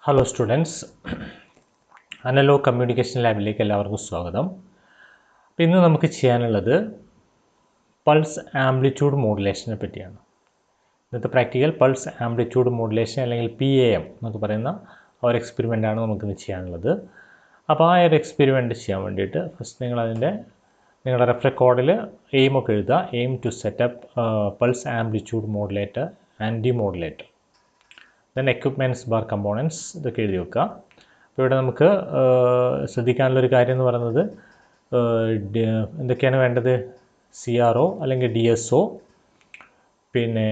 Hello students, analogue communication ലാബിലേക്ക് എല്ലാവർക്കും സ്വാഗതം. അപ്പോൾ ഇന്ന് നമുക്ക് ചെയ്യാനുള്ളത് പൾസ് ആംപ്ലിറ്റ്യൂഡ് മോഡുലേഷനെ പറ്റിയാണ്. ഇന്നത്തെ പ്രാക്ടിക്കൽ പൾസ് ആംപ്ലിറ്റ്യൂഡ് മോഡുലേഷൻ അല്ലെങ്കിൽ PAM എന്നൊക്കെ പറയുന്ന ഒരു എക്സ്പെരിമെൻ്റാണ് നമുക്കിന്ന് ചെയ്യാനുള്ളത്. അപ്പോൾ ആ ഒരു എക്സ്പെരിമെൻറ്റ് ചെയ്യാൻ വേണ്ടിയിട്ട് ഫസ്റ്റ് നിങ്ങളുടെ റെഫർ കോഡിൽ എയിമൊക്കെ എഴുതുക. Aim to set up pulse amplitude modulator and demodulator, then equipments ബാർ കമ്പോണൻസ് ഇതൊക്കെ എഴുതി വെക്കുക. അപ്പോൾ ഇവിടെ നമുക്ക് ശ്രദ്ധിക്കാനുള്ളൊരു കാര്യം എന്ന് പറയുന്നത് എന്തൊക്കെയാണ് വേണ്ടത്? CRO അല്ലെങ്കിൽ DSO, പിന്നെ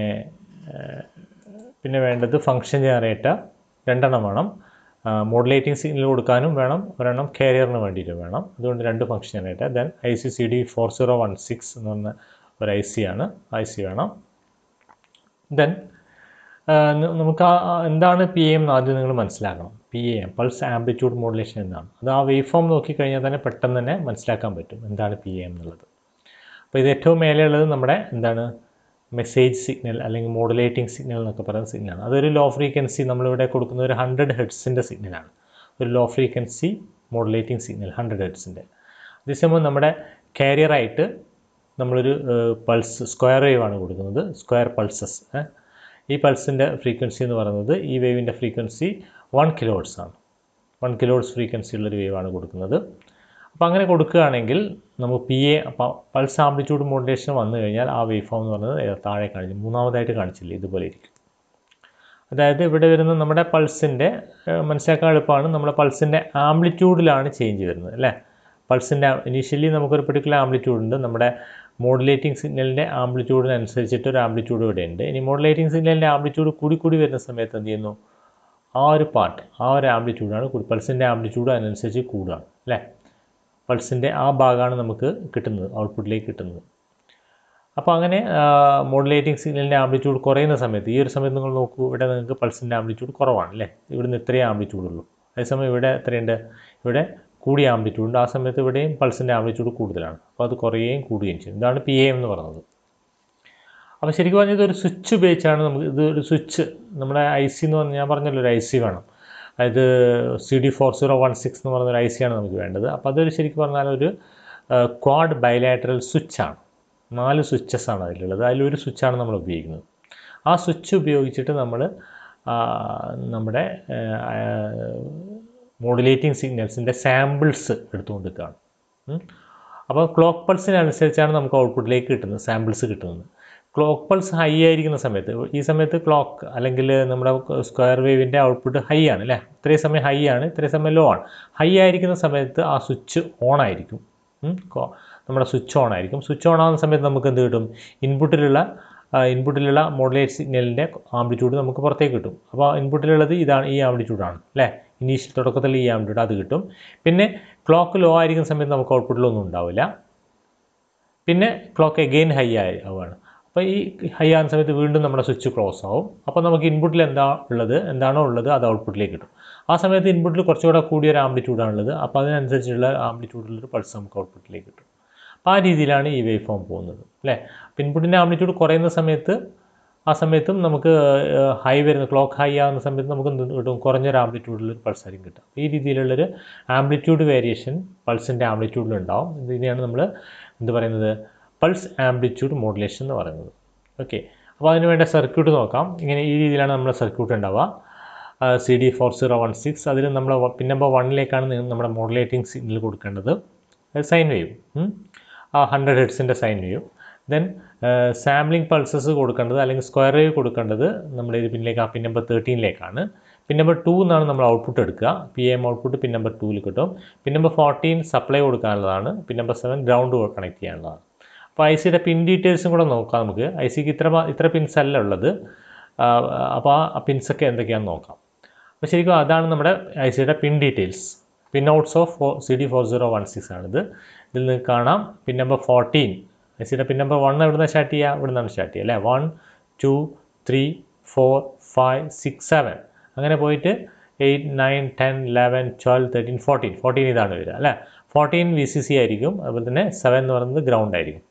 വേണ്ടത് ഫങ്ഷൻ ജനറേറ്റർ 2 വേണം. മോഡുലേറ്റിംഗ് സിഗ്നൽ കൊടുക്കാനും വേണം, ഒരെണ്ണം കാരിയറിന് വേണ്ടിയിട്ട് വേണം. അതുകൊണ്ട് 2 ഫങ്ഷൻ ജനറേറ്റർ. ദെൻ IC/CD 4016 എന്ന് പറഞ്ഞ ഒരു IC ആണ്, IC വേണം. ദെൻ നമുക്ക് എന്താണ് PAM എന്ന് ആദ്യം നിങ്ങൾ മനസ്സിലാക്കണം. PAM പൾസ് ആംപ്ലിറ്റ്യൂഡ് മോഡുലേഷൻ എന്നാണ്. അത് ആ വേവ് ഫോം നോക്കിക്കഴിഞ്ഞാൽ തന്നെ പെട്ടെന്ന് തന്നെ മനസ്സിലാക്കാൻ പറ്റും എന്താണ് PAM എന്നുള്ളത്. അപ്പോൾ ഇത് ഏറ്റവും മേലെയുള്ളത് നമ്മുടെ മെസ്സേജ് സിഗ്നൽ അല്ലെങ്കിൽ മോഡുലേറ്റിംഗ് സിഗ്നൽ എന്നൊക്കെ പറയുന്ന സിഗ്നലാണ്. അതൊരു ലോ ഫ്രീക്വൻസി നമ്മളിവിടെ കൊടുക്കുന്ന ഒരു 100 ഹെർട്സിൻ്റെ സിഗ്നലാണ്. ഒരു ലോ ഫ്രീക്വൻസി മോഡുലേറ്റിംഗ് സിഗ്നൽ 100 ഹെർട്സിൻ്റെ. അതേസമയം നമ്മുടെ കാരിയറായിട്ട് നമ്മളൊരു പൾസ് സ്ക്വയർ വേവ് ആണ് കൊടുക്കുന്നത്, സ്ക്വയർ പൾസസ്. ഈ പൾസിൻ്റെ ഫ്രീക്വൻസി എന്ന് പറയുന്നത്, ഈ വേവിൻ്റെ ഫ്രീക്വൻസി 1 kHz ആണ്. 1 kHz ഫ്രീക്വൻസി ഉള്ളൊരു വേവാണ് കൊടുക്കുന്നത്. അപ്പോൾ അങ്ങനെ കൊടുക്കുകയാണെങ്കിൽ നമുക്ക് പൾസ് ആംപ്ലിറ്റ്യൂഡ് മോഡുലേഷൻ വന്നു കഴിഞ്ഞാൽ ആ വേവ് ഫോം എന്ന് പറയുന്നത് താഴെ കാണിച്ചു, മൂന്നാമതായിട്ട് കാണിച്ചില്ലേ, ഇതുപോലെ ഇരിക്കും. അതായത് ഇവിടെ വരുന്ന നമ്മുടെ പൾസിൻ്റെ മനസ്സിലാക്കാൻ എളുപ്പമാണ്. നമ്മുടെ പൾസിൻ്റെ ആംപ്ലിറ്റ്യൂഡിലാണ് ചേഞ്ച് വരുന്നത്, അല്ലേ? പൾസിൻ്റെ ഇനീഷ്യലി നമുക്കൊരു പെർട്ടിക്കുലർ ആംപ്ലിറ്റ്യൂഡ് ഉണ്ട്. നമ്മുടെ മോഡുലേറ്റിംഗ് സിഗ്നലിൻ്റെ ആംപ്ലിറ്റ്യൂഡിനനുസരിച്ചിട്ട് ഒരു ആംപ്ലിറ്റ്യൂഡ് ഇവിടെ ഉണ്ട്. ഇനി മോഡുലേറ്റിംഗ് സിഗ്നലിൻ്റെ ആംപ്ലിറ്റ്യൂഡ് കൂടി വരുന്ന സമയത്ത് എന്ത് ചെയ്യുന്നു? ആ ഒരു ആംപ്ലിറ്റ്യൂഡാണ് പൾസിൻ്റെ ആംപ്ലിറ്റ്യൂഡ് അതിനനുസരിച്ച് കൂടുകയാണ്, അല്ലേ? പൾസിൻ്റെ ആ ഭാഗമാണ് നമുക്ക് കിട്ടുന്നത്, ഔട്ട്പുട്ടിലേക്ക് കിട്ടുന്നത്. അപ്പോൾ അങ്ങനെ മോഡുലേറ്റിംഗ് സിഗ്നലിൻ്റെ ആംപ്ലിറ്റ്യൂഡ് കുറയുന്ന സമയത്ത്, ഈ ഒരു സമയത്ത് നിങ്ങൾ നോക്കൂ, ഇവിടെ നിങ്ങൾക്ക് പൾസിൻ്റെ ആംപ്ലിറ്റ്യൂഡ് കുറവാണ്, അല്ലേ? ഇവിടുന്ന് ഇത്രയും ആംപ്ലിറ്റ്യൂഡുള്ളൂ. അതേസമയം ഇവിടെ എത്രയുണ്ട്? ഇവിടെ കൂടിയ ആംപ്ലിറ്റ്യൂഡ്. ആ സമയത്ത് ഇവിടെയും പൾസിൻ്റെ ആംപ്ലിറ്റ്യൂഡ് കൂടുതലാണ്. അപ്പോൾ അത് കുറയുകയും കൂടുകയും ചെയ്യും. ഇതാണ് PAM എന്ന് പറയുന്നത്. അപ്പോൾ ശരിക്കും പറഞ്ഞാൽ ഇതൊരു സ്വിച്ച് ഉപയോഗിച്ചാണ് ഇതൊരു സ്വിച്ച്, നമ്മുടെ IC എന്ന് പറഞ്ഞാൽ ഞാൻ പറഞ്ഞല്ലോ ഒരു IC വേണം. അതായത് CD4016 എന്ന് പറയുന്നൊരു IC ആണ് നമുക്ക് വേണ്ടത്. അപ്പോൾ അതൊരു ശരിക്കും പറഞ്ഞാൽ ഒരു ക്വാഡ് ബൈലാറ്ററൽ സ്വിച്ചാണ്. 4 സ്വിച്ചസ് ആണ് അതിലുള്ളത്. അതിലൊരു സ്വിച്ചാണ് നമ്മൾ ഉപയോഗിക്കുന്നത്. ആ സ്വിച്ച് ഉപയോഗിച്ചിട്ട് നമ്മൾ നമ്മുടെ മോഡുലേറ്റിംഗ് സിഗ്നൽസിൻ്റെ സാമ്പിൾസ് എടുത്തുകൊണ്ടിരിക്കുകയാണ്. അപ്പോൾ ക്ലോക്ക് പൾസിനനുസരിച്ചാണ് നമുക്ക് ഔട്ട്പുട്ടിലേക്ക് കിട്ടുന്നത്, സാമ്പിൾസ് കിട്ടുന്നത്. ക്ലോക്ക് പൾസ് ഹൈ ആയിരിക്കുന്ന സമയത്ത്, ഈ സമയത്ത് ക്ലോക്ക് അല്ലെങ്കിൽ നമ്മുടെ സ്ക്വയർ വേവിൻ്റെ ഔട്ട്പുട്ട് ഹൈ ആണ്, അല്ലേ? ഇത്രയും സമയം ഹൈ ആണ്, ഇത്രയും സമയം ലോ ആണ്. ഹൈ ആയിരിക്കുന്ന സമയത്ത് ആ സ്വിച്ച് ഓൺ ആയിരിക്കും, നമ്മുടെ സ്വിച്ച് ഓൺ ആയിരിക്കും. സ്വിച്ച് ഓൺ ആകുന്ന സമയത്ത് നമുക്ക് എന്ത് കിട്ടും? ഇൻപുട്ടിലുള്ള മോഡുലേറ്റ് സിഗ്നലിൻ്റെ ആംപ്ലിറ്റ്യൂഡ് നമുക്ക് പുറത്തേക്ക് കിട്ടും. അപ്പോൾ ഇൻപുട്ടിലുള്ളത് ഇതാണ്, ഈ ആംപ്ലിറ്റ്യൂഡാണ്, അല്ലേ? ഇനീഷ്യൽ തുടക്കത്തിൽ ഈ ആംപ്ലിറ്റ്യൂഡ് അത് കിട്ടും. പിന്നെ ക്ലോക്ക് ലോ ആയിരിക്കുന്ന സമയത്ത് നമുക്ക് ഔട്ട്പുട്ടിലൊന്നും ഉണ്ടാവില്ല. പിന്നെ ക്ലോക്ക് എഗെയിൻ ഹൈ ആവുകയാണ്. അപ്പോൾ ഈ ഹൈ ആകുന്ന സമയത്ത് വീണ്ടും നമ്മുടെ സ്വിച്ച് ക്ലോസ് ആവും. അപ്പോൾ നമുക്ക് ഇൻപുട്ടിൽ എന്താണോ ഉള്ളത് അത് ഔട്ട്പുട്ടിലേക്ക് കിട്ടും. ആ സമയത്ത് ഇൻപുട്ടിൽ കുറച്ചുകൂടെ കൂടിയൊരു ആംപ്ലിറ്റ്യൂഡാണുള്ളത്. അപ്പോൾ അതിനനുസരിച്ചുള്ള ആംപ്ലിറ്റ്യൂഡിലൊരു പൾസ് നമുക്ക് ഔട്ട്പുട്ടിലേക്ക് കിട്ടും. അപ്പോൾ ആ രീതിയിലാണ് ഈ വേവ് ഫോം പോകുന്നത്, അല്ലേ? അപ്പോൾ ഇൻപുട്ടിൻ്റെ ആംപ്ലിറ്റ്യൂഡ് കുറയുന്ന സമയത്ത്, ആ സമയത്തും നമുക്ക് ക്ലോക്ക് ഹൈ ആകുന്ന സമയത്ത് നമുക്ക് എന്ത് കിട്ടും? കുറഞ്ഞൊരു ആംപ്ലിറ്റ്യൂഡിലൊരു പൾസ് ആയിരിക്കും കിട്ടും. ഈ രീതിയിലുള്ളൊരു ആംപ്ലിറ്റ്യൂഡ് വേരിയേഷൻ പൾസിൻ്റെ ആംപ്ലിറ്റ്യൂഡിലുണ്ടാവും. ഇതിനെയാണ് നമ്മൾ എന്ത് പറയുന്നത്? പൾസ് ആംപ്ലിറ്റ്യൂഡ് മോഡുലേഷൻ എന്ന് പറയുന്നത്. ഓക്കെ, അപ്പോൾ അതിന് വേണ്ട സർക്യൂട്ട് നോക്കാം. ഇങ്ങനെ ഈ രീതിയിലാണ് നമ്മുടെ സർക്യൂട്ട് ഉണ്ടാവുക. CD4016, അതിൽ നമ്മൾ പിൻ നമ്പർ 1ലേക്കാണ് നമ്മുടെ മോഡുലേറ്റിംഗ് സിഗ്നൽ കൊടുക്കേണ്ടത്, സൈൻ വേവ്, 100 ഹെർട്സിൻ്റെ sine wave. Then sampling pulses കൊടുക്കേണ്ടത് അല്ലെങ്കിൽ സ്ക്വയർ വേവ് കൊടുക്കേണ്ടത് നമ്മുടെ ഇത് പിൻ നമ്പർ 13ലേക്കാണ്. പിൻ നമ്പർ 2 എന്നാണ് നമ്മൾ ഔട്ട്പുട്ട് എടുക്കുക. PAM ഔട്ട്പുട്ട് പിൻ നമ്പർ 2ൽ കിട്ടും. Pin number 14 supply കൊടുക്കാനുള്ളതാണ്. Pin number 7 ground connect ചെയ്യാനുള്ളതാണ്. അപ്പോൾ ICയുടെ പിൻ ഡീറ്റെയിൽസും കൂടെ നോക്കാം നമുക്ക്. ICക്ക് ഇത്ര പിൻസ് അല്ല ഉള്ളത്. അപ്പോൾ ആ പിൻസൊക്കെ എന്തൊക്കെയാണെന്ന് നോക്കാം. അപ്പോൾ ശരിക്കും അതാണ് നമ്മുടെ ICയുടെ pin details. Pin outs of CD4016 ആണിത്. ഇതിൽ നിന്ന് കാണാം പിൻ നമ്പർ 14. ICയുടെ പിൻ നമ്പർ 1 എവിടെ നിന്നാണ് സ്റ്റാർട്ട് ചെയ്യുക? ഇവിടെ നിന്നാണ് സ്റ്റാർട്ട് ചെയ്യുക, അല്ലേ? 1 2 3 4 5 6 7 അങ്ങനെ പോയിട്ട് 8 9 10 11 12 13 14 ഇതാണ് വരിക, അല്ലേ? 14 VCC ആയിരിക്കും. അതുപോലെ തന്നെ 7 എന്ന് പറയുന്നത് ഗ്രൗണ്ട് ആയിരിക്കും.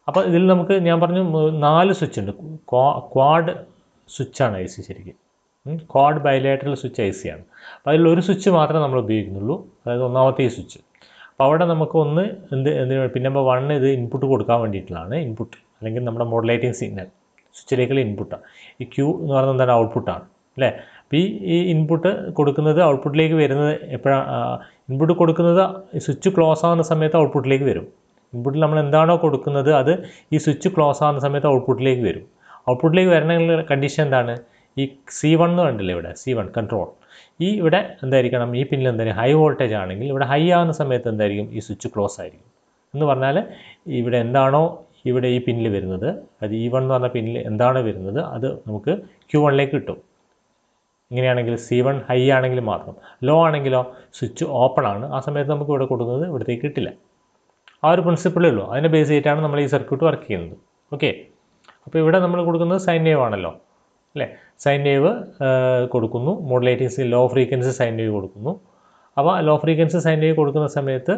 അപ്പോൾ ഇതിൽ നമുക്ക് ഞാൻ പറഞ്ഞു 4 സ്വിച്ച് ഉണ്ട്. ക്വാഡ് സ്വിച്ചാണ് IC ശരിക്കും. Quad bilateral switch I C ആണ്. അപ്പോൾ അതിലൊരു സ്വിച്ച് മാത്രമേ നമ്മൾ ഉപയോഗിക്കുന്നുള്ളൂ, അതായത് ഒന്നാമത്തെ ഈ സ്വിച്ച്. അപ്പോൾ അവിടെ നമുക്ക് ഒന്ന് പിൻ നമ്പർ 1 ഇത് ഇൻപുട്ട് കൊടുക്കാൻ വേണ്ടിയിട്ടുള്ളതാണ്, ഇൻപുട്ട് അല്ലെങ്കിൽ നമ്മുടെ മോഡുലേറ്റിംഗ് സിഗ്നൽ സ്വിച്ചിലേക്കുള്ള ഇൻപുട്ടാണ്. ഈ ക്യൂ എന്ന് പറയുന്നത് എന്താണ്, ഔട്ട്പുട്ടാണ് അല്ലേ. അപ്പോൾ ഈ ഇൻപുട്ട് കൊടുക്കുന്നത് ഔട്ട്പുട്ടിലേക്ക് വരുന്നത് എപ്പോഴാണ്, ഇൻപുട്ട് കൊടുക്കുന്നത് സ്വിച്ച് ക്ലോസ് ആകുന്ന സമയത്ത് ഔട്ട്പുട്ടിലേക്ക് വരും. ഇൻപുട്ടിൽ നമ്മൾ എന്താണോ കൊടുക്കുന്നത് അത് ഈ സ്വിച്ച് ക്ലോസ് ആകുന്ന സമയത്ത് ഔട്ട്പുട്ടിലേക്ക് വരും. ഔട്ട്പുട്ടിലേക്ക് വരണമെങ്കിൽ കണ്ടീഷൻ എന്താണ്, ഈ C1 എന്ന് കണ്ടില്ലേ ഇവിടെ, C1 കൺട്രോൾ, ഈ ഇവിടെ എന്തായിരിക്കണം, ഈ പിന്നിൽ എന്തായിരിക്കും, ഹൈ വോൾട്ടേജ് ആണെങ്കിൽ ഇവിടെ ഹൈ ആകുന്ന സമയത്ത് എന്തായിരിക്കും, ഈ സ്വിച്ച് ക്ലോസ് ആയിരിക്കും. എന്ന് പറഞ്ഞാൽ ഇവിടെ എന്താണോ ഇവിടെ ഈ പിന്നിൽ വരുന്നത്, അത് E1 എന്ന് പറഞ്ഞ പിന്നിൽ എന്താണോ വരുന്നത് അത് നമുക്ക് Q1ലേക്ക് കിട്ടും. ഇങ്ങനെയാണെങ്കിൽ C1 ഹൈ ആണെങ്കിൽ മാത്രം, ലോ ആണെങ്കിലോ സ്വിച്ച് ഓപ്പൺ ആണ്, ആ സമയത്ത് നമുക്ക് ഇവിടെ കൊടുക്കുന്നത് ഇവിടത്തേക്ക് കിട്ടില്ല. ആ ഒരു പ്രിൻസിപ്പിളേ ഉള്ളൂ. അതിനെ ബേസ് ചെയ്തിട്ടാണ് നമ്മൾ ഈ സർക്യൂട്ട് വർക്ക് ചെയ്യുന്നത്. ഓക്കെ, അപ്പോൾ ഇവിടെ നമ്മൾ കൊടുക്കുന്നത് സൈൻ വേവ് ആണല്ലോ അല്ലേ. സൈൻ വേവ് കൊടുക്കുന്നു, modulating low frequency sine wave കൊടുക്കുന്നു. അപ്പോൾ ലോ ഫ്രീക്വൻസി സൈൻ വേവ് കൊടുക്കുന്ന സമയത്ത്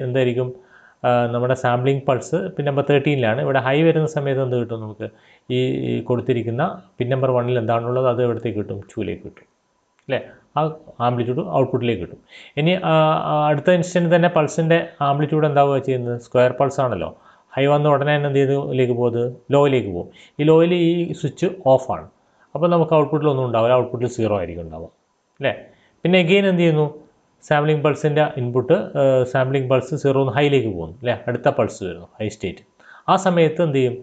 എന്തായിരിക്കും, നമ്മുടെ സാമ്പിളിംഗ് പൾസ് പിൻ നമ്പർ 13ലാണ്. ഇവിടെ ഹൈ വരുന്ന സമയത്ത് എന്ത് കിട്ടും, നമുക്ക് ഈ കൊടുത്തിരിക്കുന്ന പിൻ നമ്പർ 1ൽ എന്താണുള്ളത് അത് എവിടത്തേക്ക് കിട്ടും, 2ലേക്ക് കിട്ടും അല്ലേ. ആ ആംപ്ലിറ്റ്യൂഡ് ഔട്ട്പുട്ടിലേക്ക് കിട്ടും. ഇനി അടുത്ത ഇൻസ്റ്റൻറ്റ് തന്നെ പൾസിൻ്റെ ആംപ്ലിറ്റ്യൂഡ് എന്താവുക ചെയ്യുന്നത്, സ്ക്വയർ പൾസ് ആണല്ലോ. ഹൈ വന്ന ഉടനെ തന്നെ എന്ത് ചെയ്തിലേക്ക് പോകുന്നത്, ലോയിലേക്ക് പോകും. ഈ ലോയിൽ ഈ സ്വിച്ച് ഓഫാണ്, അപ്പോൾ നമുക്ക് ഔട്ട്പുട്ടിലൊന്നും ഉണ്ടാവില്ല, ഔട്ട്പുട്ടിൽ 0 ആയിരിക്കും ഉണ്ടാവുക അല്ലേ. പിന്നെ എഗെയിൻ എന്ത് ചെയ്യുന്നു, സാമ്പിളിംഗ് പൾസിൻ്റെ ഇൻപുട്ട് സാമ്പിളിംഗ് പൾസ് 0 ഹൈയിലേക്ക് പോകുന്നു അല്ലേ, അടുത്ത പൾസ് വരുന്നു ഹൈ സ്റ്റേറ്റ്. ആ സമയത്ത് എന്ത് ചെയ്യും,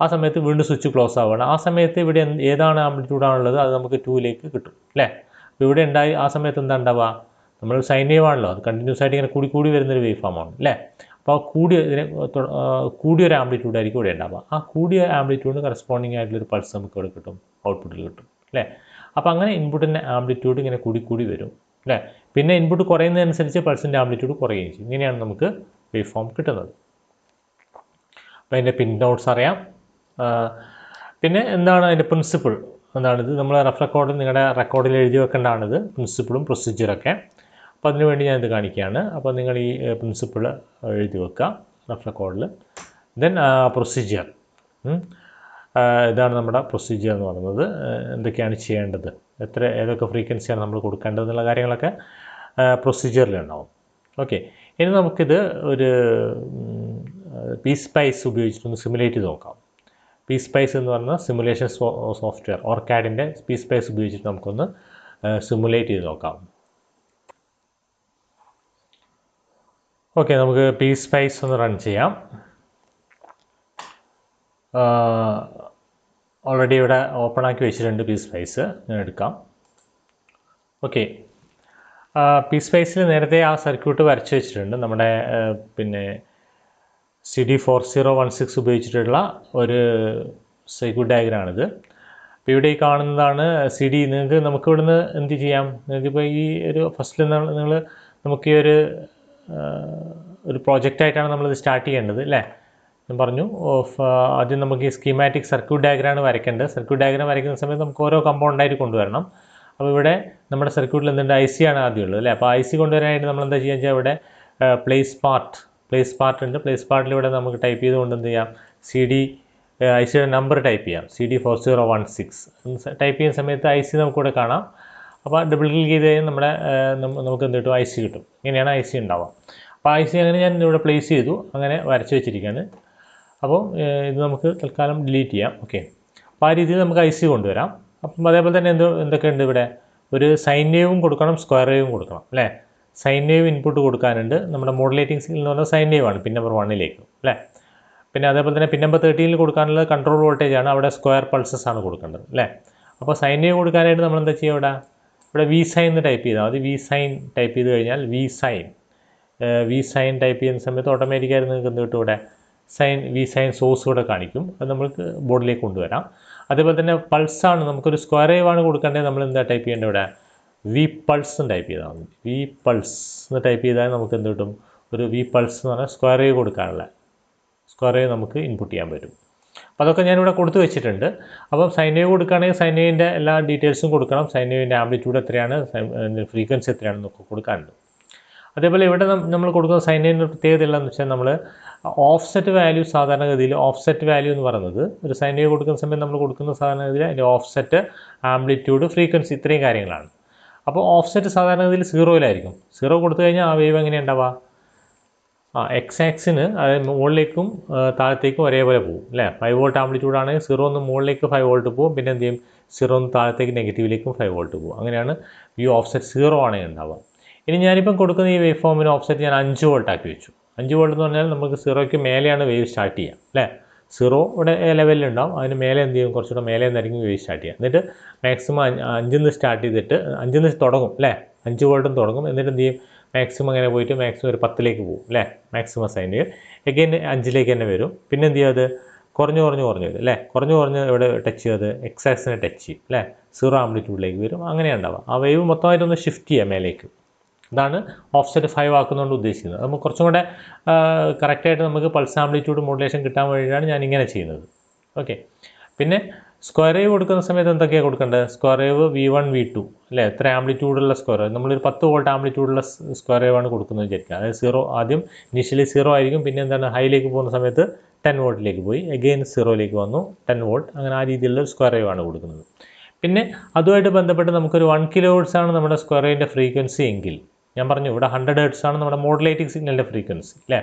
ആ സമയത്ത് വീണ്ടും സ്വിച്ച് ക്ലോസ് ആവുകയാണ്. ആ സമയത്ത് ഇവിടെ ഏതാണ് ആംപ്ലിറ്റ്യൂഡാണുള്ളത് അത് നമുക്ക് 2ലേക്ക് കിട്ടും അല്ലേ. അപ്പോൾ ഇവിടെ ഉണ്ടായി ആ സമയത്ത് എന്താ ഉണ്ടാവുക, നമ്മൾ സൈൻ വേവ് ആണല്ലോ, അത് കണ്ടിന്യൂസ് ആയിട്ട് ഇങ്ങനെ കൂടി വരുന്നൊരു വേവ് ഫോമാണ് അല്ലേ. അപ്പോൾ കൂടിയൊരു ആംപ്ലിറ്റ്യൂഡ് ആയിരിക്കും ഇവിടെ ഉണ്ടാവുക. ആ കൂടിയ ആംപ്ലിറ്റ്യൂഡിന് കറസ്പോണ്ടിങ് ആയിട്ടുള്ളൊരു പൾസ് നമുക്ക് ഇവിടെ കിട്ടും, ഔട്ട്പുട്ടിൽ കിട്ടും അല്ലേ. അപ്പോൾ അങ്ങനെ ഇൻപുട്ടിൻ്റെ ആംപ്ലിറ്റ്യൂഡ് ഇങ്ങനെ കൂടി വരും അല്ലേ. പിന്നെ ഇൻപുട്ട് കുറയുന്നതനുസരിച്ച് പൾസിൻ്റെ ആംപ്ലിറ്റ്യൂഡ് കുറയുകയും ചെയ്യും. ഇങ്ങനെയാണ് നമുക്ക് വേവ് ഫോം കിട്ടുന്നത്. അപ്പോൾ അതിൻ്റെ പിൻ നോട്ട്സ് അറിയാം. പിന്നെ എന്താണ് അതിൻ്റെ പ്രിൻസിപ്പിൾ എന്താണിത്, നമ്മൾ റഫ് റെക്കോർഡിൽ നിങ്ങളുടെ റെക്കോർഡിൽ എഴുതി വെക്കേണ്ടതാണിത്, പ്രിൻസിപ്പിളും പ്രൊസീജിയറൊക്കെ. അപ്പോൾ അതിനുവേണ്ടി ഞാനിത് കാണിക്കുകയാണ്. അപ്പോൾ നിങ്ങൾ ഈ പ്രിൻസിപ്പിൾ എഴുതി വെക്കുക റഫ് റെക്കോർഡിൽ. ദെൻ പ്രൊസീജിയർ, ഇതാണ് നമ്മുടെ പ്രൊസീജിയർ എന്ന് പറയുന്നത്. എന്തൊക്കെയാണ് ചെയ്യേണ്ടത്, ഏതൊക്കെ ഫ്രീക്വൻസിയാണ് നമ്മൾ കൊടുക്കേണ്ടത് എന്നുള്ള കാര്യങ്ങളൊക്കെ പ്രൊസീജിയറിലുണ്ടാവും. ഓക്കെ, ഇനി നമുക്കിത് ഒരു PSpice ഉപയോഗിച്ചിട്ടൊന്ന് സിമുലേറ്റ് ചെയ്ത് നോക്കാം. PSpice എന്ന് പറഞ്ഞ സിമുലേഷൻ സോഫ്റ്റ്വെയർ, ഓർക്കാഡിൻ്റെ PSpice ഉപയോഗിച്ചിട്ട് നമുക്കൊന്ന് സിമുലേറ്റ് ചെയ്ത് നോക്കാം. ഓക്കെ, നമുക്ക് PSpice ഒന്ന് റൺ ചെയ്യാം. ഓൾറെഡി ഇവിടെ ഓപ്പൺ ആക്കി വെച്ചിട്ടുണ്ട് PSpice, ഞാൻ എടുക്കാം. ഓക്കെ, PSpiceൽ നേരത്തെ ആ സർക്യൂട്ട് വരച്ച് വെച്ചിട്ടുണ്ട്. നമ്മുടെ പിന്നെ CD4016 ഉപയോഗിച്ചിട്ടുള്ള ഒരു സർക്യൂട്ട് ഡയഗ്രാമാണിത്. അപ്പോൾ ഇവിടെ ഈ കാണുന്നതാണ് CD. നമുക്ക് ഇവിടുന്ന് എന്ത് ചെയ്യാം, നിങ്ങൾക്കിപ്പോൾ ഈ ഒരു ഫസ്റ്റിൽ നമുക്ക് ഈ ഒരു പ്രോജക്റ്റായിട്ടാണ് നമ്മളിത് സ്റ്റാർട്ട് ചെയ്യേണ്ടത് അല്ലേ. ഞാൻ പറഞ്ഞു ആദ്യം നമുക്ക് ഈ സ്കീമാറ്റിക് സർക്യൂട്ട് ഡയഗ്രാമാണ് വരയ്ക്കേണ്ടത്. സർക്യൂട്ട് ഡയഗ്രാം വരയ്ക്കുന്ന സമയത്ത് നമുക്ക് ഓരോ കമ്പൗണ്ടായിട്ട് കൊണ്ടുവരണം. അപ്പോൾ ഇവിടെ നമ്മുടെ സർക്യൂട്ടിൽ എന്തുണ്ട്, IC ആണ് ആദ്യമുള്ളത് അല്ലേ. അപ്പോൾ IC കൊണ്ടുവരാനായിട്ട് നമ്മൾ എന്താ ചെയ്യുക വെച്ചാൽ ഇവിടെ പ്ലേസ് പാർട്ട് ഉണ്ട്. പ്ലേസ് പാർട്ടിലൂടെ നമുക്ക് ടൈപ്പ് ചെയ്തുകൊണ്ട് എന്ത് ചെയ്യാം, ICയുടെ നമ്പർ ടൈപ്പ് ചെയ്യാം, CD4016 ടൈപ്പ് ചെയ്യുന്ന സമയത്ത് IC നമുക്കിവിടെ കാണാം. അപ്പോൾ ഡബിൾ ക്ലിക്ക് ചെയ്ത് കഴിഞ്ഞാൽ നമുക്ക് എന്ത് കിട്ടും, IC കിട്ടും. ഇങ്ങനെയാണ് IC ഉണ്ടാവുക. അപ്പോൾ IC അങ്ങനെ ഞാൻ ഇവിടെ പ്ലേസ് ചെയ്തു, അങ്ങനെ വരച്ച് വെച്ചിരിക്കുകയാണ്. അപ്പോൾ ഇത് നമുക്ക് തൽക്കാലം ഡിലീറ്റ് ചെയ്യാം. ഓക്കെ, അപ്പോൾ ആ രീതിയിൽ നമുക്ക് IC കൊണ്ടുവരാം. അപ്പം അതേപോലെ തന്നെ എന്തൊക്കെയുണ്ട് ഇവിടെ, ഒരു സൈൻ വേവും കൊടുക്കണം, സ്ക്വയർ വേവും കൊടുക്കണം അല്ലേ. സൈൻ വേവ് ഇൻപുട്ട് കൊടുക്കാനുണ്ട്. നമ്മുടെ മോഡുലേറ്റിംഗ് സിഗ്നൽ എന്ന് പറഞ്ഞാൽ സൈൻ വേവ് ആണ് പിൻ നമ്പർ 1ലേക്ക് അല്ലേ. പിന്നെ അതേപോലെ തന്നെ പിൻ നമ്പർ 13ൽ കൊടുക്കാനുള്ളത് കൺട്രോൾ വോൾട്ടേജ് ആണ്, അവിടെ സ്ക്വയർ പൾസസ് ആണ് കൊടുക്കേണ്ടത് അല്ലേ. അപ്പോൾ സൈൻ വേവ് കൊടുക്കാനായിട്ട് നമ്മൾ എന്താ ചെയ്യുക, ഇവിടെ V സൈൻ എന്ന് ടൈപ്പ് ചെയ്താൽ മതി. V സൈൻ ടൈപ്പ് ചെയ്ത് കഴിഞ്ഞാൽ V സൈൻ ടൈപ്പ് ചെയ്യുന്ന സമയത്ത് ഓട്ടോമാറ്റിക്കായിട്ട് നിങ്ങൾക്ക് എന്ത് കിട്ടും, ഇവിടെ V സൈൻ സോഴ്സ് കൂടെ കാണിക്കും. അത് നമുക്ക് ബോർഡിലേക്ക് കൊണ്ടുവരാം. അതേപോലെ തന്നെ പൾസാണ്, നമുക്കൊരു സ്ക്വയർ വേവ് ആണ് കൊടുക്കേണ്ടത്. നമ്മൾ എന്താ ടൈപ്പ് ചെയ്യേണ്ടത്, ഇവിടെ V പൾസ് എന്ന് ടൈപ്പ് ചെയ്താൽ മതി. V പൾസ് എന്ന് ടൈപ്പ് ചെയ്താൽ നമുക്ക് എന്ത് കിട്ടും, ഒരു V പൾസ് എന്ന് പറഞ്ഞാൽ സ്ക്വയർ വേവ് കൊടുക്കാനുള്ള സ്ക്വയർ വേവ് നമുക്ക് ഇൻപുട്ട് ചെയ്യാൻ പറ്റും. അപ്പോൾ അതൊക്കെ ഞാനിവിടെ കൊടുത്തു വെച്ചിട്ടുണ്ട്. അപ്പം സൈൻ വേവ് കൊടുക്കുകയാണെങ്കിൽ സൈൻ വേവിൻ്റെ എല്ലാ ഡീറ്റെയിൽസും കൊടുക്കണം. സൈൻ വേവിൻ്റെ ആംപ്ലിറ്റ്യൂഡ് എത്രയാണ്, ഫ്രീക്വൻസി എത്രയാണെന്നൊക്കെ കൊടുക്കാനുണ്ട്. അതേപോലെ ഇവിടെ നമ്മൾ കൊടുക്കുന്ന സൈൻ വേവിൻ്റെ പ്രത്യേകത ഉള്ളതെന്ന് വെച്ചാൽ നമ്മൾ ഓഫ്സെറ്റ് വാല്യൂ സാധാരണഗതിയിൽ ഓഫ്സെറ്റ് വാല്യൂ എന്ന് പറയുന്നത് ഒരു സൈൻ വേവ് കൊടുക്കുന്ന സമയത്ത് നമ്മൾ കൊടുക്കുന്ന സാധാരണഗതിയിൽ അതിൻ്റെ ഓഫ്സെറ്റ്, ആംപ്ലിറ്റ്യൂഡ്, ഫ്രീക്വൻസി ഇത്രയും കാര്യങ്ങളാണ്. അപ്പോൾ ഓഫ്സെറ്റ് സാധാരണഗതിയിൽ 0-ലായിരിക്കും. 0 കൊടുത്തു കഴിഞ്ഞാൽ ആ വേവ് എങ്ങനെ ഉണ്ടാവുക? എക്സ് ആക്സിന് അതായത് മുകളിലേക്കും താഴത്തേക്കും ഒരേപോലെ പോകും അല്ലേ. 5 വോൾട്ട് ആംപ്ലിറ്റ്യൂഡ് ആണെങ്കിൽ 0 ഒന്ന് മുകളിലേക്ക് 5 വോൾട്ട് പോകും, പിന്നെ എന്ത് ചെയ്യും 0 ഒന്ന് താഴത്തേക്ക് നെഗറ്റീവിലേക്കും 5 വോൾട്ട് പോകും. അങ്ങനെയാണ് ഈ ഓഫ്സെറ്റ് 0 ആണെങ്കിൽ ഉണ്ടാവുക. ഇനി ഞാനിപ്പം കൊടുക്കുന്ന ഈ വേവ് ഫോമിന് ഓഫ്സെറ്റ് ഞാൻ 5 വോൾട്ട് ആക്കി വെച്ചു. 5 വോൾട്ട് എന്ന് പറഞ്ഞാൽ നമുക്ക് 0ക്ക് മേലെയാണ് വേവ് സ്റ്റാർട്ട് ചെയ്യുക അല്ലേ. 0 ഇവിടെ ലെവലിലുണ്ടാവും, അതിന് മേലെ എന്ത് ചെയ്യും, കുറച്ചുകൂടെ മേലെ നിന്നായിരിക്കും വേവ് സ്റ്റാർട്ട് ചെയ്യുക. എന്നിട്ട് മാക്സിമം 5 സ്റ്റാർട്ട് ചെയ്തിട്ട് 5 തുടങ്ങും അല്ലേ, 5 വോൾട്ടും തുടങ്ങും. എന്നിട്ട് എന്ത് ചെയ്യും, മാക്സിമം അങ്ങനെ പോയിട്ട് മാക്സിമം ഒരു 10ലേക്ക് പോകും അല്ലേ, മാക്സിമം സൈൻ വേവ്. എഗെയിൻ 5ലേക്ക് തന്നെ വരും. പിന്നെ എന്ത് ചെയ്യും, അത് കുറഞ്ഞ് വരും അല്ലേ. കുറഞ്ഞ് ഇവിടെ ടച്ച് ചെയ്ത് എക്സ് ആക്സിനെ ടച്ച് ചെയ്യും അല്ലേ, 0 ആംപ്ലിറ്റ്യൂഡിലേക്ക് വരും. അങ്ങനെയാണ് ഉണ്ടാവുക. ആ വേവ് മൊത്തമായിട്ടൊന്ന് ഷിഫ്റ്റ് ചെയ്യുക മേലേക്ക്. ഇതാണ് ഓഫ്സെറ്റ് 5 ആക്കുന്നതുകൊണ്ട് ഉദ്ദേശിക്കുന്നത്. നമുക്ക് കുറച്ചും കൂടെ കറക്റ്റായിട്ട് നമുക്ക് പൾസ് ആംപ്ലിറ്റ്യൂഡ് മോഡുലേഷൻ കിട്ടാൻ വേണ്ടിയിട്ടാണ് ഞാൻ ഇങ്ങനെ ചെയ്യുന്നത്. ഓക്കെ. പിന്നെ സ്ക്വയർ വേവ് കൊടുക്കുന്ന സമയത്ത് എന്തൊക്കെയാണ് കൊടുക്കേണ്ടത്? സ്ക്വയർ വേവ് V1 V2 അല്ലേ, എത്ര ആംപ്ലിറ്റ്യൂഡുള്ള സ്ക്വയർ വേവ്, നമ്മളൊരു 10 വോൾട്ട് ആംപ്ലിറ്റ്യൂഡുള്ള സ്ക്വയർ വേവ് ആണ് കൊടുക്കുന്നത് വിചാരിക്കുക. അതായത് 0 ആദ്യം ഇനീഷ്യലി 0 ആയിരിക്കും, പിന്നെ എന്താണ് ഹൈയിലേക്ക് പോകുന്ന സമയത്ത് 10 വോൾട്ടിലേക്ക് പോയി, എഗെയിൻ 0ലേക്ക് വന്നു 10 വോൾട്ട്, അങ്ങനെ ആ രീതിയിലുള്ള സ്ക്വയർ വേവ് ആണ് കൊടുക്കുന്നത്. പിന്നെ അതുമായിട്ട് ബന്ധപ്പെട്ട് നമുക്കൊരു 1 kHz ആണ് നമ്മുടെ സ്ക്വയർ വേവിൻ്റെ ഫ്രീക്വൻസി എങ്കിൽ, ഞാൻ പറഞ്ഞു ഇവിടെ 100 Hz ആണ് നമ്മുടെ മോഡുലേറ്റിംഗ് സിഗ്നലിൻ്റെ ഫ്രീക്വൻസി അല്ലേ.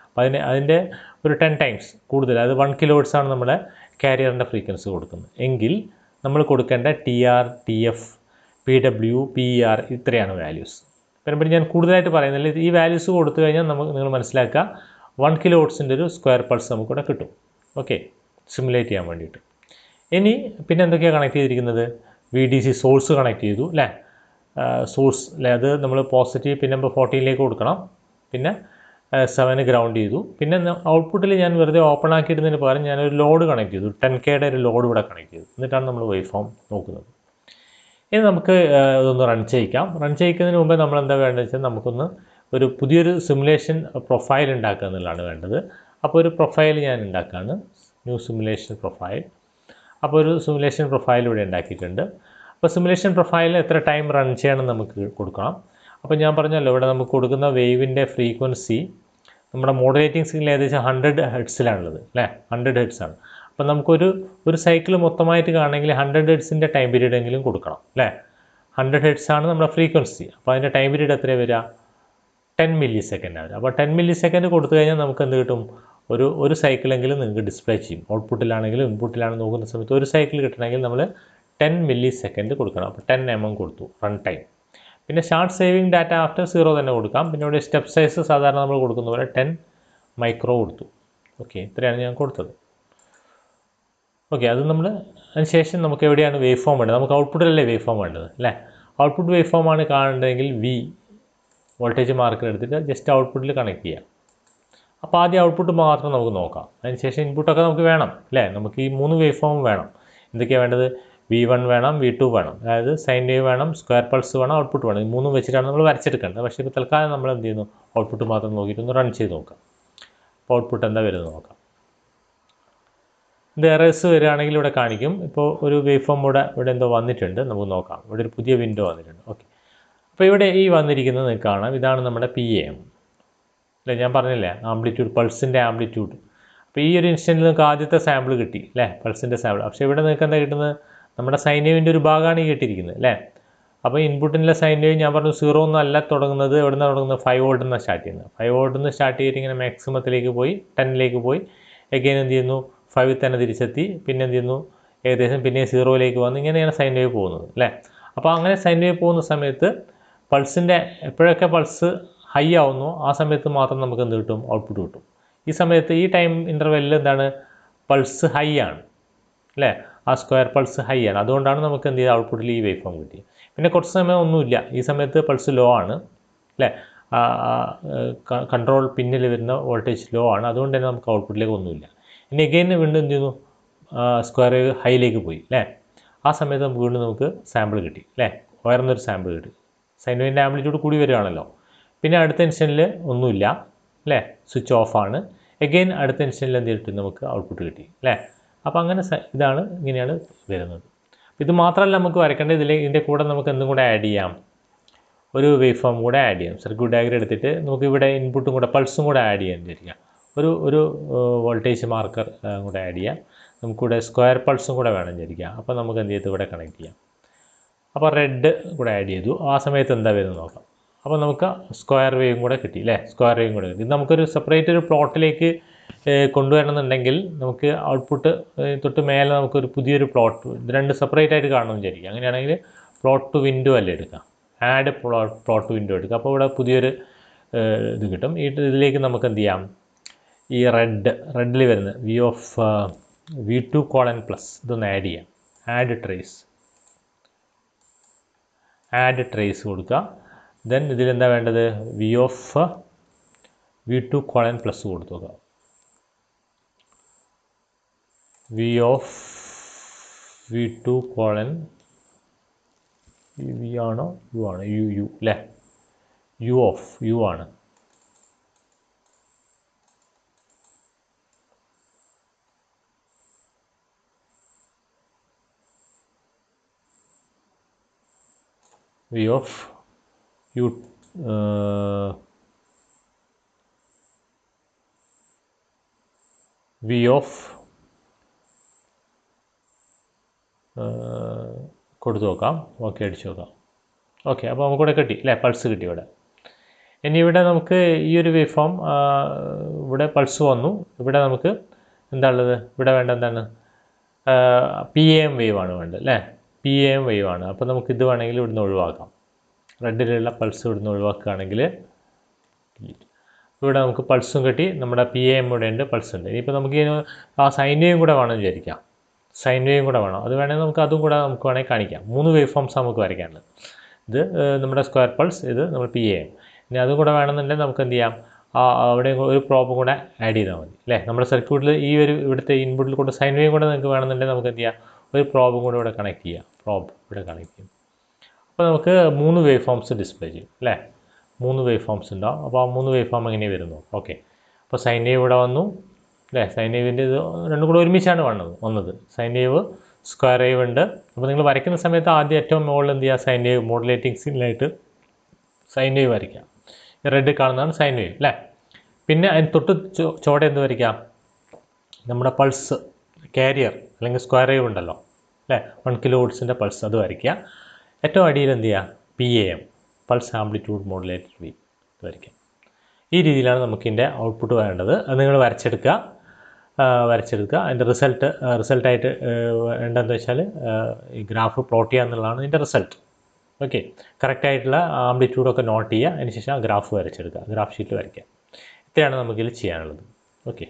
അപ്പോൾ അതിൻ്റെ ഒരു 10 ടൈംസ് കൂടുതൽ, അതായത് 1 kHz ആണ് നമ്മുടെ കാരിയറിൻ്റെ ഫ്രീക്വൻസി കൊടുക്കുന്നത് എങ്കിൽ നമ്മൾ കൊടുക്കേണ്ട TR, TF, PW, PER ഇത്രയാണ് വാല്യൂസ്. പിന്നെ ഞാൻ കൂടുതലായിട്ട് പറയുന്നില്ല, ഈ വാല്യൂസ് കൊടുത്തു കഴിഞ്ഞാൽ നിങ്ങൾ മനസ്സിലാക്കുക 1 kHz ഒരു സ്ക്വയർ പൾസ് നമുക്കിവിടെ കിട്ടും. ഓക്കെ, സിമുലേറ്റ് ചെയ്യാൻ വേണ്ടിയിട്ട്. ഇനി പിന്നെ എന്തൊക്കെയാണ് കണക്ട് ചെയ്തിരിക്കുന്നത്? VDC സോഴ്സ് കണക്ട് ചെയ്തു അല്ലേ, സോഴ്സ് അല്ലേ, അത് നമ്മൾ പോസിറ്റീവ് പിൻ നമ്പർ 14ലേക്ക് കൊടുക്കണം. പിന്നെ 7 ഗ്രൗണ്ട് ചെയ്തു. പിന്നെ ഔട്ട്പുട്ടിൽ ഞാൻ വെറുതെ ഓപ്പൺ ആക്കിയിടുന്നതിന് പകരം ഞാനൊരു ലോഡ് കണക്ട് ചെയ്തു, 10K ഒരു ലോഡ് ഇവിടെ കണക്ട് ചെയ്തു. എന്നിട്ടാണ് നമ്മൾ വേവ് ഫോം നോക്കുന്നത്. ഇനി നമുക്ക് ഇതൊന്ന് റൺ ചെയ്യിക്കാം. റൺ ചെയ്യിക്കുന്നതിന് മുമ്പേ നമ്മൾ എന്താ വേണ്ടതെന്ന് വെച്ചാൽ നമുക്കൊന്ന് ഒരു പുതിയൊരു സിമുലേഷൻ പ്രൊഫൈൽ ഉണ്ടാക്കുക എന്നുള്ളതാണ് വേണ്ടത്. അപ്പോൾ ഒരു പ്രൊഫൈൽ ഞാൻ ഉണ്ടാക്കുകയാണ്, ന്യൂ സിമുലേഷൻ പ്രൊഫൈൽ. അപ്പോൾ ഒരു സിമുലേഷൻ പ്രൊഫൈൽ ഇവിടെ ഉണ്ടാക്കിയിട്ടുണ്ട്. അപ്പോൾ സിമുലേഷൻ പ്രൊഫൈലിൽ എത്ര ടൈം റൺ ചെയ്യണമെന്ന് നമുക്ക് കൊടുക്കണം. അപ്പോൾ ഞാൻ പറഞ്ഞല്ലോ ഇവിടെ നമുക്ക് കൊടുക്കുന്ന വേവിൻ്റെ ഫ്രീക്വൻസി നമ്മുടെ മോഡുലേറ്റിംഗ് സിഗ്നൽ ഏകദേശം 100 ഹെർട്സിലാണുള്ളത് അല്ലേ, 100 ഹെർട്സ് ആണ്. അപ്പോൾ നമുക്കൊരു സൈക്കിൾ മൊത്തമായിട്ട് കാണണമെങ്കിൽ 100 ഹെർട്സിൻ്റെ ടൈം പീരീഡ് എങ്കിലും കൊടുക്കണം അല്ലേ. 100 ഹെർട്സ് ആണ് നമ്മുടെ ഫ്രീക്വൻസി. അപ്പോൾ അതിൻ്റെ ടൈം പീരീഡ് എത്രയാണ് വരിക? 10 മില്ലി സെക്കൻഡ് ആണ്. അപ്പോൾ 10 മില്ലി സെക്കൻഡ് കൊടുത്തു കഴിഞ്ഞാൽ നമുക്ക് എന്ത് കിട്ടും? ഒരു സൈക്കിളെങ്കിലും നിങ്ങൾക്ക് ഡിസ്പ്ലേ ചെയ്യും. ഔട്ട്പുട്ടിലാണെങ്കിലും ഇൻപുട്ടിലാണെങ്കിലും നോക്കുന്ന സമയത്ത് ഒരു സൈക്കിൾ കിട്ടണമെങ്കിൽ നമ്മൾ 10 മില്ലി സെക്കൻഡ് കൊടുക്കണം. അപ്പോൾ 10 mm കൊടുത്തു റൺ ടൈം. പിന്നെ ഷാർട്ട് സേവിങ് ഡാറ്റ ആഫ്റ്റർ 0 തന്നെ കൊടുക്കാം. പിന്നെ ഇവിടെ സ്റ്റെപ്പ് സൈസ് സാധാരണ നമ്മൾ കൊടുക്കുന്ന പോലെ 10 മൈക്രോ കൊടുത്തു. ഓക്കെ, ഇത്രയാണ് ഞാൻ കൊടുത്തത്. ഓക്കെ, അത് നമ്മൾ അതിനുശേഷം നമുക്ക് എവിടെയാണ് വേവ് ഫോം വേണ്ടത്? നമുക്ക് ഔട്ട്പുട്ടിലല്ലേ വേവ് ഫോം വേണ്ടത് അല്ലേ. ഔട്ട്പുട്ട് വേവ് ഫോം ആണ് കാണേണ്ടതെങ്കിൽ V വോൾട്ടേജ് മാർക്കർ എടുത്തിട്ട് ജസ്റ്റ് ഔട്ട്പുട്ടിൽ കണക്ട് ചെയ്യാം. അപ്പോൾ ആദ്യം ഔട്ട്പുട്ട് മാത്രം നമുക്ക് നോക്കാം, അതിനുശേഷം ഇൻപുട്ടൊക്കെ നമുക്ക് വേണം അല്ലേ. നമുക്ക് ഈ 3 വേവ് ഫോം വേണം. എന്തൊക്കെയാണ് വേണ്ടത്? V1 വേണം, V2 വേണം, അതായത് സൈൻ വേവ് വേണം, സ്ക്വയർ പൾസ് വേണം, ഔട്ട്പുട്ട് വേണം. ഈ 3 വെച്ചിട്ടാണ് നമ്മൾ വരച്ചെടുക്കേണ്ടത്. പക്ഷേ ഇപ്പോൾ തൽക്കാലം നമ്മൾ എന്ത് ചെയ്യുന്നു, ഔട്ട്പുട്ട് മാത്രം നോക്കിയിട്ട് ഒന്ന് റൺ ചെയ്ത് നോക്കാം. അപ്പോൾ ഔട്ട്പുട്ട് എന്താ വരുന്നത് നോക്കാം. ഇത് എറേഴ്സ് വരികയാണെങ്കിൽ ഇവിടെ കാണിക്കും. ഇപ്പോൾ ഒരു വേവ് ഫോം ഇവിടെ എന്തോ വന്നിട്ടുണ്ട്, നമുക്ക് നോക്കാം. ഇവിടെ ഒരു പുതിയ വിൻഡോ വന്നിട്ടുണ്ട്. ഓക്കെ, അപ്പോൾ ഇവിടെ ഈ വന്നിരിക്കുന്നത് നിങ്ങൾക്ക് കാണാം, ഇതാണ് നമ്മുടെ PAM അല്ലേ. ഞാൻ പറഞ്ഞില്ലേ ആംപ്ലിറ്റ്യൂഡ്, പൾസിൻ്റെ ആംപ്ലിറ്റ്യൂഡ്. അപ്പോൾ ഈ ഒരു ഇൻസ്റ്റൻറ്റിൽ നിങ്ങൾക്ക് ആദ്യത്തെ സാമ്പിൾ കിട്ടി അല്ലേ, പൾസിൻ്റെ സാമ്പിൾ. പക്ഷേ ഇവിടെ നിങ്ങൾക്ക് എന്താ കിട്ടുന്നത്? നമ്മുടെ സൈൻ വേവിൻ്റെ ഒരു ഭാഗമാണ് ഈ കിട്ടിയിരിക്കുന്നത് അല്ലേ. അപ്പോൾ ഇൻപുട്ടിൻ്റെ സൈൻ വേവ് ഞാൻ പറഞ്ഞു 0 എന്നല്ല തുടങ്ങുന്നത്, എവിടെ നിന്നാണ് തുടങ്ങുന്നത്? 5 വോൾട്ടിൽ നിന്നാണ് സ്റ്റാർട്ട് ചെയ്യുന്നത്. 5 വോൾട്ടിൽ നിന്ന് സ്റ്റാർട്ട് ചെയ്തിട്ട് ഇങ്ങനെ മാക്സിമത്തിലേക്ക് പോയി 10ലേക്ക് പോയി, എഗെയിൻ എന്ത് ചെയ്യുന്നു, 5 തന്നെ തിരിച്ചെത്തി, പിന്നെ എന്ത് ചെയ്യുന്നു, ഏകദേശം പിന്നെ 0ലേക്ക് വന്ന് ഇങ്ങനെയാണ് സൈൻ വേവ് പോകുന്നത് അല്ലേ. അപ്പോൾ അങ്ങനെ സൈൻ വേവ് പോകുന്ന സമയത്ത് പൾസിൻ്റെ എപ്പോഴൊക്കെ പൾസ് ഹൈ ആവുന്നു ആ സമയത്ത് മാത്രം നമുക്ക് എന്ത് കിട്ടും? ഔട്ട്പുട്ട് കിട്ടും. ഈ സമയത്ത് ഈ ടൈം ഇൻ്റർവെല്ലിൽ എന്താണ്, പൾസ് ഹൈ ആണ് അല്ലേ, ആ സ്ക്വയർ പൾസ് ഹൈ ആണ്. അതുകൊണ്ടാണ് നമുക്ക് എന്ത് ചെയ്യുക, ഔട്ട്പുട്ടിൽ ഈ വേവ് ഫോം കിട്ടി. പിന്നെ കുറച്ച് സമയം ഒന്നുമില്ല, ഈ സമയത്ത് പൾസ് ലോ ആണ് അല്ലേ, കൺട്രോൾ പിന്നിൽ വരുന്ന വോൾട്ടേജ് ലോ ആണ്. അതുകൊണ്ട് തന്നെ നമുക്ക് ഔട്ട്പുട്ടിലേക്ക് ഒന്നുമില്ല. ഇനി എഗെയിൻ വീണ്ടും എന്ത് ചെയ്യുന്നു, സ്ക്വയർ വേവ് ഹൈയിലേക്ക് പോയി അല്ലേ. ആ സമയത്ത് നമുക്ക് വീണ്ടും നമുക്ക് സാമ്പിൾ കിട്ടി അല്ലേ, ഉയർന്നൊരു സാമ്പിൾ കിട്ടി. സൈൻ വേവിൻ്റെ ആംപ്ലിറ്റ്യൂഡ് കൂടി വരികയാണല്ലോ. പിന്നെ അടുത്ത ഇൻസ്റ്റൻറ്റിൽ ഒന്നുമില്ല അല്ലേ, സ്വിച്ച് ഓഫാണ്. എഗെയിൻ അടുത്ത ഇൻസ്റ്റൻറ്റിൽ എന്ത് കിട്ടി, നമുക്ക് ഔട്ട്പുട്ട് കിട്ടി അല്ലേ. അപ്പോൾ അങ്ങനെ ഇങ്ങനെയാണ് വരുന്നത്. ഇത് മാത്രമല്ല നമുക്ക് വരയ്ക്കേണ്ടത്, ഇതിൻ്റെ കൂടെ നമുക്ക് എന്തും കൂടെ ആഡ് ചെയ്യാം, ഒരു വേവ് ഫോം കൂടെ ആഡ് ചെയ്യാം. സർക്യൂട്ട് ഡയഗ്രം എടുത്തിട്ട് നമുക്ക് ഇവിടെ ഇൻപുട്ടും കൂടെ പൾസും കൂടെ ആഡ് ചെയ്യാൻ വിചാരിക്കാം. ഒരു വോൾട്ടേജ് മാർക്കർ കൂടെ ആഡ് ചെയ്യാം. നമുക്കിവിടെ സ്ക്വയർ പൾസും കൂടെ വേണം വിചാരിക്കുക. അപ്പോൾ നമുക്ക് എന്ത് ചെയ്ത് ഇവിടെ കണക്ട് ചെയ്യാം. അപ്പോൾ റെഡ് കൂടെ ആഡ് ചെയ്തു. ആ സമയത്ത് എന്താ വരുന്നത് നോക്കാം. അപ്പോൾ നമുക്ക് സ്ക്വയർ വേവും കൂടെ കിട്ടി അല്ലേ, സ്ക്വയർ വേവും കൂടെ കിട്ടി. ഇത് നമുക്കൊരു സെപ്പറേറ്റ് ഒരു പ്ലോട്ടിലേക്ക് കൊണ്ടുവരണമെന്നുണ്ടെങ്കിൽ നമുക്ക് ഔട്ട്പുട്ട് തൊട്ട് മേലെ നമുക്കൊരു പുതിയൊരു പ്ലോട്ട്, ഇത് രണ്ട് സെപ്പറേറ്റ് ആയിട്ട് കാണണമെന്ന് വിചാരിക്കുക. അങ്ങനെയാണെങ്കിൽ പ്ലോട്ട് ടു വിൻഡോ അല്ലേ എടുക്കാം, ആഡ് പ്ലോട്ട് ടു വിൻഡോ എടുക്കുക. അപ്പോൾ ഇവിടെ പുതിയൊരു ഇത് കിട്ടും. ഇതിലേക്ക് നമുക്ക് എന്ത് ചെയ്യാം, ഈ റെഡിൽ വരുന്ന V2 കോളൻ പ്ലസ് ഇതൊന്ന് ആഡ് ചെയ്യാം. ആഡ് ട്രേസ് കൊടുക്കുക. ദെൻ ഇതിലെന്താ വേണ്ടത്, V2 കോളൻ പ്ലസ് കൊടുത്തു നോക്കുക. V2 കോളൻ V ആണോ U ആണോ, U അല്ലേ, U ആണ്. കൊടുത്തു നോക്കാം. ഓക്കെ, അടിച്ചു നോക്കാം. ഓക്കെ, അപ്പോൾ നമുക്കിവിടെ കിട്ടി അല്ലേ, പൾസ് കിട്ടി ഇവിടെ. ഇനി ഇവിടെ നമുക്ക് ഈ ഒരു വേവ് ഫോം, ഇവിടെ പൾസ് വന്നു. ഇവിടെ നമുക്ക് എന്താ ഉള്ളത്, ഇവിടെ വേണ്ട എന്താണ്, PAM വേവാണ് വേണ്ടത് അല്ലേ, PAM വേവാണ്. അപ്പോൾ നമുക്ക് ഇത് വേണമെങ്കിൽ ഇവിടുന്ന് ഒഴിവാക്കാം. റെഡിലുള്ള പൾസ് ഇവിടുന്ന് ഒഴിവാക്കുകയാണെങ്കിൽ ഇവിടെ നമുക്ക് പൾസും കിട്ടി, നമ്മുടെ PAM ഇവിടെ ഉണ്ട്, പൾസ് ഉണ്ട്. ഇനിയിപ്പോൾ നമുക്ക് ആ സൈൻ വേവും കൂടെ വേണമെന്ന് വിചാരിക്കാം. സൈൻ വേവും കൂടെ വേണം, അത് വേണമെങ്കിൽ നമുക്ക് അതും കൂടെ നമുക്ക് വേണമെങ്കിൽ കാണിക്കാം. 3 വേവ് ഫോംസ് നമുക്ക് വരയ്ക്കാനുള്ളത്. ഇത് നമ്മുടെ സ്ക്വയർ പൾസ്, ഇത് നമ്മൾ PAM. ഇനി അതും കൂടെ വേണമെന്നുണ്ടെങ്കിൽ നമുക്ക് എന്ത് ചെയ്യാം, അവിടെ ഒരു പ്രോബും കൂടെ ആഡ് ചെയ്താൽ മതി അല്ലേ. നമ്മുടെ സർക്യൂട്ടിൽ ഈ ഒരു ഇവിടുത്തെ ഇൻപുട്ടിൽ കൊണ്ട് സൈൻ വേവ് കൂടെ നിങ്ങൾക്ക് വേണമെന്നുണ്ടെങ്കിൽ നമുക്ക് എന്ത് ചെയ്യാം, ഒരു പ്രോബും കൂടെ ഇവിടെ കണക്ട് ചെയ്യാം. ഇവിടെ കണക്ട് ചെയ്യും. അപ്പോൾ നമുക്ക് 3 വേവ് ഫോംസ് ഡിസ്പ്ലേ ചെയ്യും അല്ലേ. 3 വേവ് ഫോംസ് ഉണ്ടാവും. അപ്പോൾ ആ 3 വേവ് ഫോം എങ്ങനെ വരുന്നു. ഓക്കെ, അപ്പോൾ സൈൻ വേവ് ഇവിടെ വന്നു അല്ലേ. സൈൻ വേവിൻ്റെ ഇത് രണ്ടും കൂടെ ഒരുമിച്ചാണ് വന്നത്. സൈൻ വേവ്, സ്ക്വയർ വേവ് ഉണ്ട്. അപ്പോൾ നിങ്ങൾ വരയ്ക്കുന്ന സമയത്ത് ആദ്യം ഏറ്റവും മുകളിൽ എന്ത് ചെയ്യുക, സൈൻ വേവ് മോഡുലേറ്റിംഗ് സിഗ്നലായിട്ട് സൈൻ വേവ് വരയ്ക്കാം. റെഡ് കാണുന്നതാണ് സൈൻ വേവ് അല്ലേ. പിന്നെ അതിന് തൊട്ട് ചോടെ എന്ത് വരയ്ക്കാം, നമ്മുടെ പൾസ് കാരിയർ അല്ലെങ്കിൽ സ്ക്വയർ വേവ് ഉണ്ടല്ലോ അല്ലേ, 1 kHz പൾസ്, അത് വരയ്ക്കുക. ഏറ്റവും അടിയിൽ എന്ത് ചെയ്യുക, PAM pulse amplitude modulated wave വരയ്ക്കാം. ഈ രീതിയിലാണ് നമുക്കിതിൻ്റെ ഔട്ട്പുട്ട് വേണ്ടത്. അത് നിങ്ങൾ വരച്ചെടുക്കുക. അതിൻ്റെ റിസൾട്ടായിട്ട് വേണ്ടതെന്ന് വെച്ചാൽ ഈ ഗ്രാഫ് പ്ലോട്ട് ചെയ്യുക എന്നുള്ളതാണ് ഇതിൻ്റെ റിസൾട്ട്. ഓക്കെ, കറക്റ്റായിട്ടുള്ള ആംപ്ലിറ്റ്യൂഡൊക്കെ നോട്ട് ചെയ്യുക. അതിന് ശേഷം ആ ഗ്രാഫ് വരച്ചെടുക്കുക, ഗ്രാഫ് ഷീറ്റ് വരയ്ക്കുക. ഇത്രയാണ് നമുക്കിതിൽ ചെയ്യാനുള്ളത്. ഓക്കെ.